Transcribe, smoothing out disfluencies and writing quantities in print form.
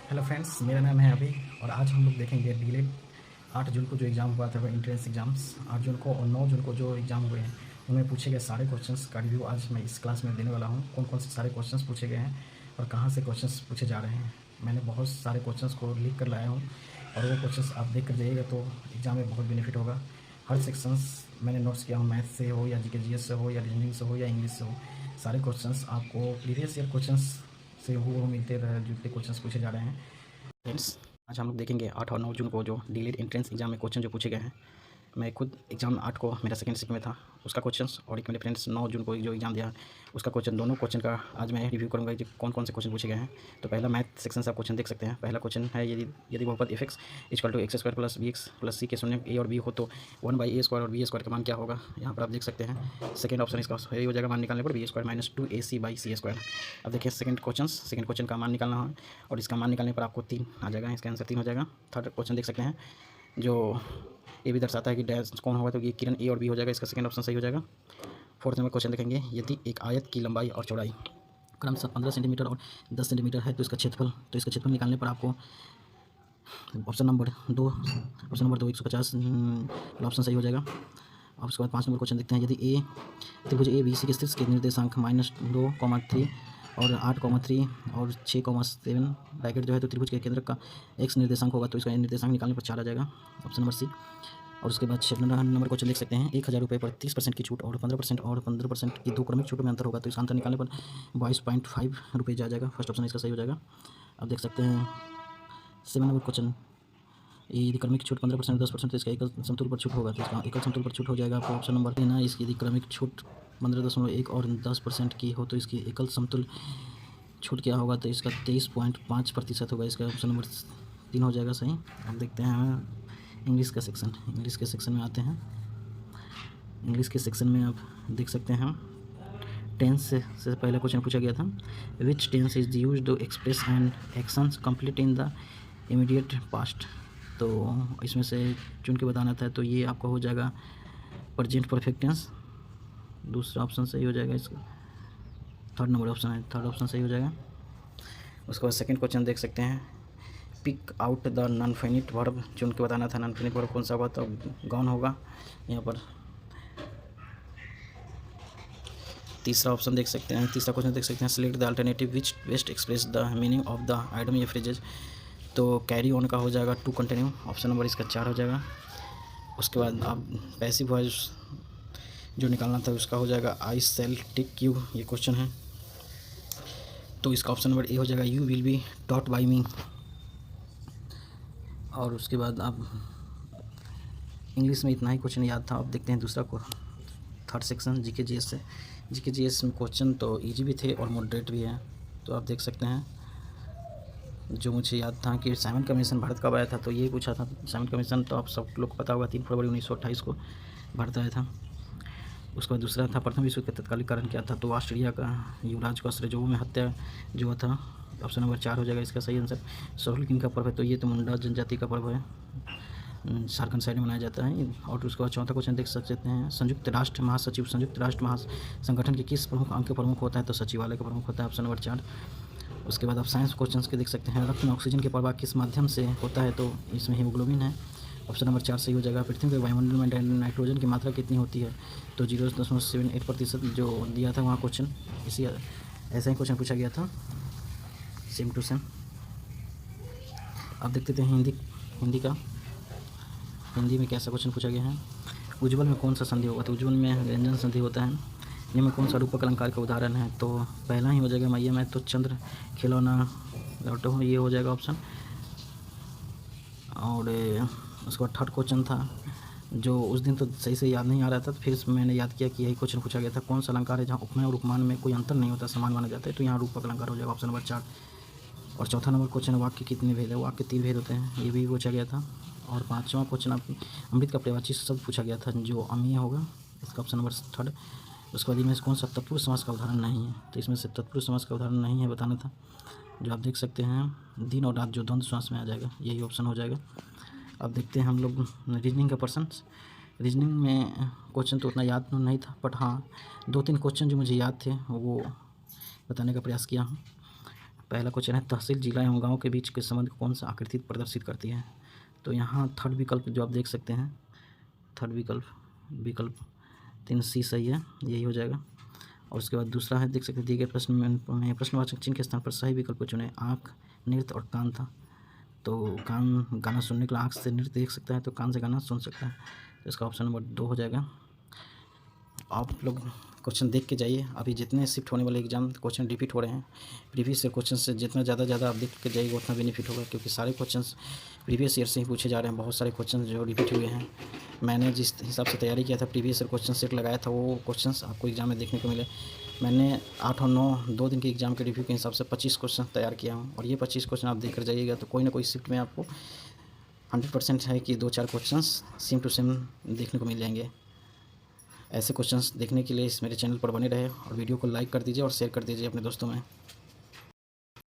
Hello friends, मेरा नाम है अभी और आज हम लोग देखेंगे डीलेट 8 जून को जो एग्ज़ाम हुआ था, वह एंट्रेंस एग्ज़ाम्स 8 जून को और 9 जून को जो एग्ज़ाम हुए हैं उनमें पूछे गए सारे क्वेश्चंस का रिव्यू आज मैं इस क्लास में देने वाला हूं। कौन कौन से सारे क्वेश्चंस पूछे गए हैं और कहां से क्वेश्चंस पूछे जा रहे हैं। मैंने बहुत सारे क्वेश्चंस को लिख कर लाया हूँ और वो क्वेश्चंस आप देख कर जाइएगा तो एग्ज़ाम में बहुत बेनिफिट होगा। हर सेक्शंस मैंने नोट्स किया हूँ, मैथ से हो या जीके जीएस से हो या रीजनिंग से हो या इंग्लिश से हो। सारे क्वेश्चंस आपको प्रीवियस ईयर क्वेश्चंस से वो मिलते रहे, जितने क्वेश्चंस पूछे जा रहे हैं। फ्रेंड्स, आज हम लोग देखेंगे 8 और 9 जून को जो डीलेड एंट्रेंस एग्जाम में क्वेश्चन जो पूछे गए हैं। मैं खुद एग्ज़ाम 8 को मेरा सेकंड शिफ्ट में था, उसका क्वेश्चंस, और एक मेरे फ्रेंड्स 9 जून को जो एग्ज़ाम दिया है उसका क्वेश्चन, दोनों क्वेश्चन का आज मैं रिव्यू करूंगा कि कौन कौन से क्वेश्चन पूछे गए हैं। तो पहला मैथ सेक्शन से आप क्वेश्चन देख सकते हैं। पहला क्वेश्चन है, यदि बहुपद f x equal to x square plus b x plus c के शून्य ए और बी हो तो 1/a² और बी स्क्वायर का मान क्या होगा। यहाँ पर आप देख सकते हैं सेकंड ऑप्शन इसका सही हो जाएगा मान निकालने पर बी² माइनस 2ac/c²। अब देखिए सेकंड क्वेश्चन का मान निकालना है और इसका मान निकालने पर आपको 3 आ जाएगा, इसका आंसर 3 हो जाएगा। थर्ड क्वेश्चन देख सकते हैं जो ये भी दर्शाता है कि डैश कौन होगा, तो ये किरण ए और बी हो जाएगा, इसका सेकंड ऑप्शन सही हो जाएगा। फोर्थ नंबर क्वेश्चन देखेंगे, यदि एक आयत की लंबाई और चौड़ाई क्रमशः 15 सेंटीमीटर और 10 सेंटीमीटर है तो इसका क्षेत्रफल निकालने पर आपको ऑप्शन नंबर 2 150 ऑप्शन सही हो जाएगा। अब उसके बाद 5 नंबर क्वेश्चन देखते हैं, यदि त्रिभुज ए बी सी के शीर्ष के निर्देशांक -2, 3 और 8, 3 और 6, 7 ब्रैकेट जो है तो त्रिभुज के केंद्र का एक्स निर्देशांक होगा, तो इसका निर्देशांक निकालने पर 4 आ जाएगा, ऑप्शन नंबर सी। और उसके बाद 6 नंबर क्वेश्चन देख सकते हैं, 1000 रुपये पर 30% की छूट और 15% और 15% की 2 क्रमिक छूटों में अंतर होगा, तो इसका अंतर निकालने पर 22.5 रुपये आ जाएगा, फर्स्ट ऑप्शन इसका सही हो जाएगा। अब देख सकते हैं 7 नंबर क्वेश्चन, यदि क्रमिक छूट 15% 10% तो इसका एकल समतुल पर छूट होगा, तो इसका एकल समतुल पर छूट हो जाएगा आपको ऑप्शन नंबर लेना। इसकी यदि क्रमिक छूट 15.1 और 10% की हो तो इसकी एकल समतुल छूट क्या होगा, तो इसका 23.5% होगा, इसका ऑप्शन नंबर 3 हो जाएगा सही। अब देखते हैं इंग्लिश के सेक्शन में आते हैं। इंग्लिश के सेक्शन में आप देख सकते हैं टेंस से पहला क्वेश्चन पूछा गया था, which tense is used to express an actions complete in the immediate past. तो इसमें से चुन के बताना था, तो ये आपका हो जाएगा प्रेजेंट परफेक्ट टेंस, दूसरा ऑप्शन सही हो जाएगा इसका, थर्ड नंबर ऑप्शन है, थर्ड ऑप्शन सही हो जाएगा। उसके बाद सेकंड क्वेश्चन देख सकते हैं, pick out the non finite verb, चुन के बताना था नॉन फाइनिट वर्ब कौन सा होगा, तो गॉन होगा यहाँ पर। तीसरा ऑप्शन देख सकते हैं, तीसरा क्वेश्चन देख सकते हैं, select the alternative which best express the meaning of the item या फ्रेजेज, तो कैरी ऑन का हो जाएगा टू कंटिन्यू, ऑप्शन नंबर इसका 4 हो जाएगा। उसके बाद आप पैसिव वॉइस जो निकालना था उसका हो जाएगा आई सेल टेक यू, ये क्वेश्चन है, तो इसका ऑप्शन नंबर ए हो जाएगा, you will be taught by me. और उसके बाद आप इंग्लिश में इतना ही क्वेश्चन याद था। अब देखते हैं दूसरा को, थर्ड सेक्शन जीके जीएस से। जीके जीएस में क्वेश्चन तो इजी भी थे और मॉडरेट भी हैं, तो आप देख सकते हैं जो मुझे याद था कि साइमन कमीशन भारत कब आया था, तो ये पूछा था। साइमन कमीशन तो आप सब लोग को पता होगा, 3 फरवरी 1928 को भारत आया था। उसके बाद दूसरा था, प्रथम विश्व युद्ध का तत्कालीन कारण क्या था, तो ऑस्ट्रेलिया का युवराज को श्रेजोवो में हत्या जो हुआ था, ऑप्शन नंबर 4 हो जाएगा इसका सही आंसर। सोहल किंग का पर्व है, तो ये तो मुंडा जनजाति का पर्व है, झारखंड साइड में मनाया जाता है। और उसके बाद चौथा क्वेश्चन देख सकते हैं, संयुक्त राष्ट्र महासंगठन के किस प्रमुख अंग के प्रमुख होता है, तो सचिवालय का प्रमुख होता है, ऑप्शन नंबर 4। उसके बाद आप साइंस क्वेश्चंस के देख सकते हैं, रक्त में ऑक्सीजन के प्रवाह किस माध्यम से होता है, तो इसमें हीमोग्लोबिन है, ऑप्शन नंबर 4 सही हो जाएगा। पृथ्वी के वायुमंडल में नाइट्रोजन की मात्रा कितनी होती है, तो 0.78% जो दिया था वहाँ क्वेश्चन, इसी ऐसा ही क्वेश्चन पूछा गया था, सेम टू सेम। अब देखते थे हिंदी में कैसा क्वेश्चन पूछा गया है, उज्ज्वल में कौन सा संधि होगा, तो उज्ज्वल में व्यंजन संधि होता है। इनमें कौन सा रूपक अलंकार का उदाहरण है, तो पहला ही हो जाएगा मैया में, तो चंद्र खिलौना लौटो, ये हो जाएगा ऑप्शन। और उसके बाद थर्ड क्वेश्चन था जो उस दिन तो सही से याद नहीं आ रहा था, तो फिर मैंने याद किया कि यही क्वेश्चन पूछा गया था, कौन सा अलंकार है जहाँ उपमेय और उपमान में कोई अंतर नहीं होता, समान माना जाता है, तो यहाँ रूपक अलंकार हो जाएगा, ऑप्शन नंबर 4। और चौथा नंबर क्वेश्चन, वाक्य कितने भेद है, वाक्य 3 भेद होते हैं, ये भी पूछा गया था। और पाँचवा क्वेश्चन आप अमृत का पर्यायवाची शब्द पूछा गया था, जो अमीय होगा, इसका ऑप्शन नंबर 3। उसके बाद इनमें से कौन सा तत्पुरुष समास का उदाहरण नहीं है, तो इसमें से तत्पुरुष समास का उदाहरण नहीं है बताना था, जो आप देख सकते हैं दिन और रात जो द्वंद्व समास में आ जाएगा, यही ऑप्शन हो जाएगा। अब देखते हैं हम लोग रीजनिंग का पर्सन। रीजनिंग में क्वेश्चन तो उतना याद नहीं था, बट हाँ 2-3 क्वेश्चन जो मुझे याद थे वो बताने का प्रयास किया हूँ। पहला क्वेश्चन है, तहसील जिला एवं गांव के बीच के संबंध को कौन सा आकृति प्रदर्शित करती है? तो यहाँ थर्ड विकल्प जो आप देख सकते हैं, थर्ड विकल्प 3C सही है, यही हो जाएगा। और उसके बाद दूसरा है, देख सकते हैं दिए गए प्रश्न में प्रश्नवाचक चिन्ह के स्थान पर सही विकल्प को चुनें। आँख, नृत्य और कान था। तो कान गाना सुनने के लिए आँख से नृत्य देख सकता है, तो कान से गाना सुन सकता है। तो इसका ऑप्शन नंबर 2 हो जाएगा। आप लोग क्वेश्चन देख के जाइए, अभी जितने शिफ्ट होने वाले एग्जाम क्वेश्चन रिपीट हो रहे हैं, प्रीवियस ईयर क्वेश्चन से जितना ज़्यादा आप देख के जाइएगा उतना बेनिफिट होगा, क्योंकि सारे क्वेश्चन प्रीवियस ईयर से ही पूछे जा रहे हैं। बहुत सारे क्वेश्चन जो रिपीट हुए हैं, मैंने जिस हिसाब से तैयारी किया था, प्रीवियस ईयर क्वेश्चन सेट लगाया था, वो क्वेश्चन आपको एग्जाम में देखने को मिले। मैंने 8 और 9 2 दिन के एग्जाम के रिव्यू के हिसाब से 25 क्वेश्चन तैयार किया हूँ, और ये 25 क्वेश्चन आप देख कर जाइएगा तो कोई ना कोई शिफ्ट में आपको 100% है कि 2-4 क्वेश्चन सेम टू सेम देखने को मिल जाएंगे। ऐसे क्वेश्चंस देखने के लिए इस मेरे चैनल पर बने रहे और वीडियो को लाइक कर दीजिए और शेयर कर दीजिए अपने दोस्तों में।